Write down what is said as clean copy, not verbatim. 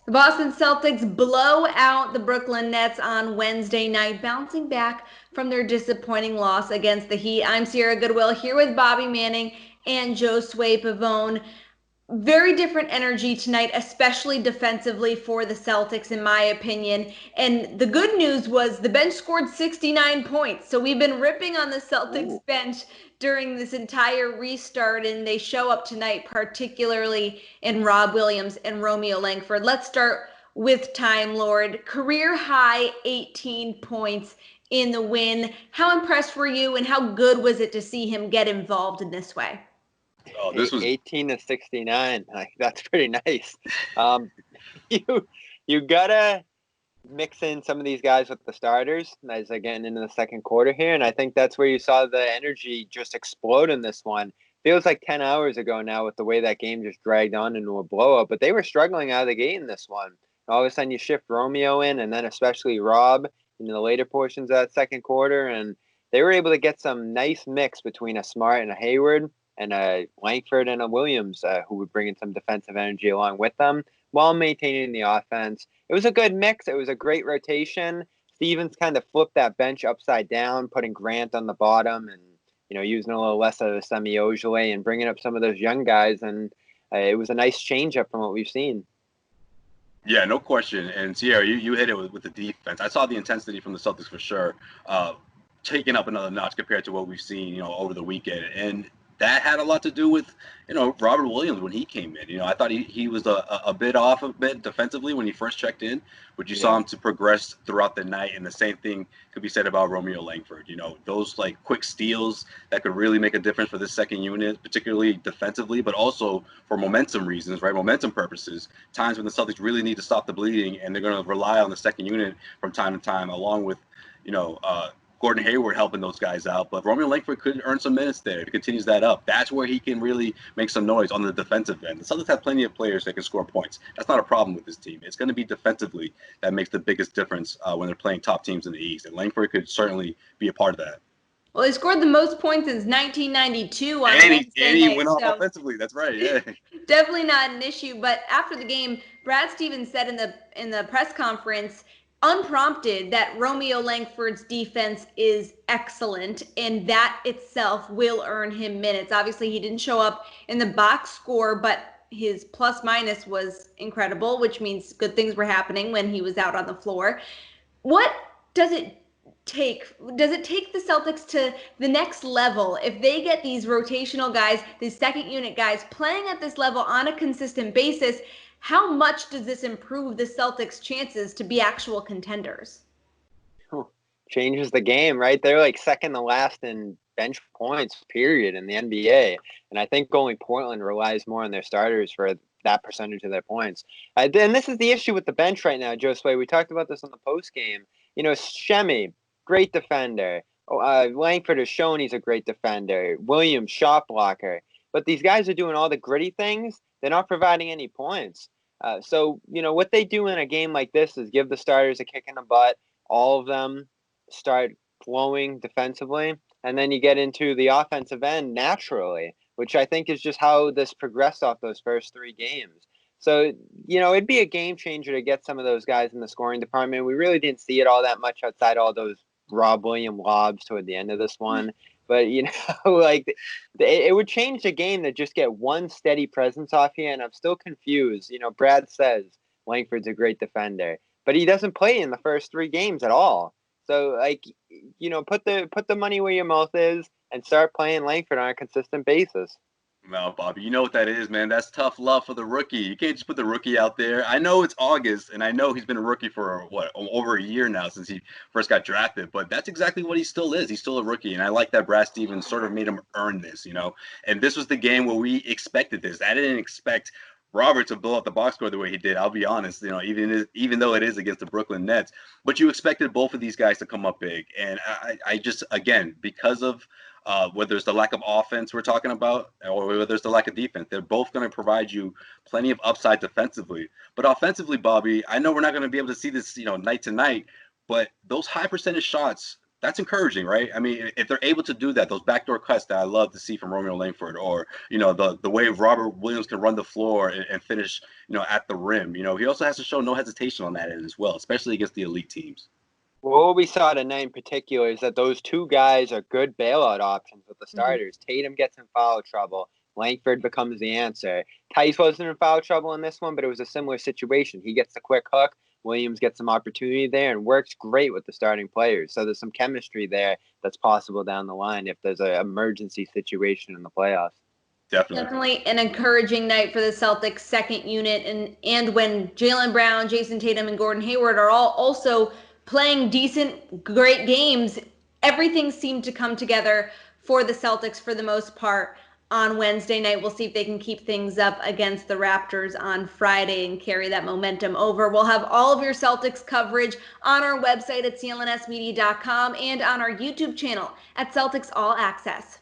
The Boston Celtics blow out the Brooklyn Nets on Wednesday night, bouncing back from their disappointing loss against the Heat. I'm Sierra Goodwill here with Bobby Manning and Josue Pavon. Very different energy tonight, especially defensively for the Celtics, in my opinion. And the good news was the bench scored 69 points. So we've been ripping on the Celtics Ooh. bench during this entire restart, and they show up tonight, particularly in Rob Williams and Romeo Langford. Let's start with Time Lord. Career high 18 points in the win. How impressed were you, and how good was it to see him get involved in this way? Oh, this was 18 to 69. Like, that's pretty nice. Um, you you gotta mix in some of these guys with the starters as they're getting into the second quarter here, and I think that's where you saw the energy just explode in this one. Feels like 10 hours ago now with the way that game just dragged on into a blowout, but they were struggling out of the gate in this one. All of a sudden, you shift Romeo in, and then especially Rob in the later portions of that second quarter, and they were able to get some nice mix between a Smart and a Hayward and a Langford and a Williams, who would bring in some defensive energy along with them while maintaining the offense. It was a good mix. It was a great rotation. Stevens kind of flipped that bench upside down, putting Grant on the bottom and, using a little less of a Semi Ojeleye and bringing up some of those young guys. And it was a nice change up from what we've seen. Yeah, no question. And Sierra, you hit it with the defense. I saw the intensity from the Celtics for sure, taking up another notch compared to what we've seen, over the weekend. And that had a lot to do with, Robert Williams when he came in. I thought he was a bit off a bit defensively when he first checked in, but you saw him to progress throughout the night. And the same thing could be said about Romeo Langford. Those like quick steals that could really make a difference for this second unit, particularly defensively, but also for momentum reasons, right? Momentum purposes. Times when the Celtics really need to stop the bleeding, and they're going to rely on the second unit from time to time, along with, Gordon Hayward helping those guys out. But Romeo Langford could earn some minutes there if he continues that up. That's where he can really make some noise on the defensive end. The Celtics have plenty of players that can score points. That's not a problem with this team. It's going to be defensively that makes the biggest difference when they're playing top teams in the East. And Langford could certainly be a part of that. Well, he scored the most points since 1992 on And Wednesday he night, went off so offensively. That's right. Yeah. definitely not an issue. But after the game, Brad Stevens said in the press conference, unprompted, that Romeo Langford's defense is excellent, and that itself will earn him minutes. Obviously, he didn't show up in the box score, but his plus minus was incredible, which means good things were happening when he was out on the floor. What does it take the Celtics to the next level if they get these rotational guys, these second unit guys playing at this level on a consistent basis? How much does this improve the Celtics' chances to be actual contenders? Changes the game, right? They're like second to last in bench points, period, in the NBA. And I think only Portland relies more on their starters for that percentage of their points. And this is the issue with the bench right now, Josue. We talked about this on the post game. Shemi, great defender. Langford has shown he's a great defender. Williams, shot blocker. But these guys are doing all the gritty things. They're not providing any points. So, what they do in a game like this is give the starters a kick in the butt, all of them start flowing defensively, and then you get into the offensive end naturally, which I think is just how this progressed off those first three games. So, it'd be a game changer to get some of those guys in the scoring department. We really didn't see it all that much outside all those Rob Williams lobs toward the end of this one. But, like it would change the game to just get one steady presence off here. And I'm still confused. Brad says Langford's a great defender, but he doesn't play in the first three games at all. So, like, put the money where your mouth is and start playing Langford on a consistent basis. No, Bobby, you know what that is, man. That's tough love for the rookie. You can't just put the rookie out there. I know it's August, and I know he's been a rookie for, over a year now since he first got drafted, but that's exactly what he still is. He's still a rookie, and I like that Brad Stevens sort of made him earn this, And this was the game where we expected this. I didn't expect Robert to blow up the box score the way he did. I'll be honest, even though it is against the Brooklyn Nets, but you expected both of these guys to come up big. And I just, again, because of whether it's the lack of offense we're talking about or whether it's the lack of defense, they're both going to provide you plenty of upside defensively. But offensively, Bobby, I know we're not going to be able to see this, night to night, but those high percentage shots that's encouraging, right? I mean, if they're able to do that, those backdoor cuts that I love to see from Romeo Langford, or the way Robert Williams can run the floor and finish, at the rim. He also has to show no hesitation on that end as well, especially against the elite teams. Well, what we saw tonight in particular is that those two guys are good bailout options with the starters. Tatum gets in foul trouble. Langford becomes the answer. Tice wasn't in foul trouble in this one, but it was a similar situation. He gets the quick hook. Williams gets some opportunity there and works great with the starting players. So there's some chemistry there that's possible down the line if there's an emergency situation in the playoffs. Definitely an encouraging night for the Celtics second unit, and when Jaylen Brown, Jason Tatum, and Gordon Hayward are all also playing decent, great games, everything seemed to come together for the Celtics for the most part on Wednesday night. We'll see if they can keep things up against the Raptors on Friday and carry that momentum over. We'll have all of your Celtics coverage on our website at clnsmedia.com and on our YouTube channel at Celtics All Access.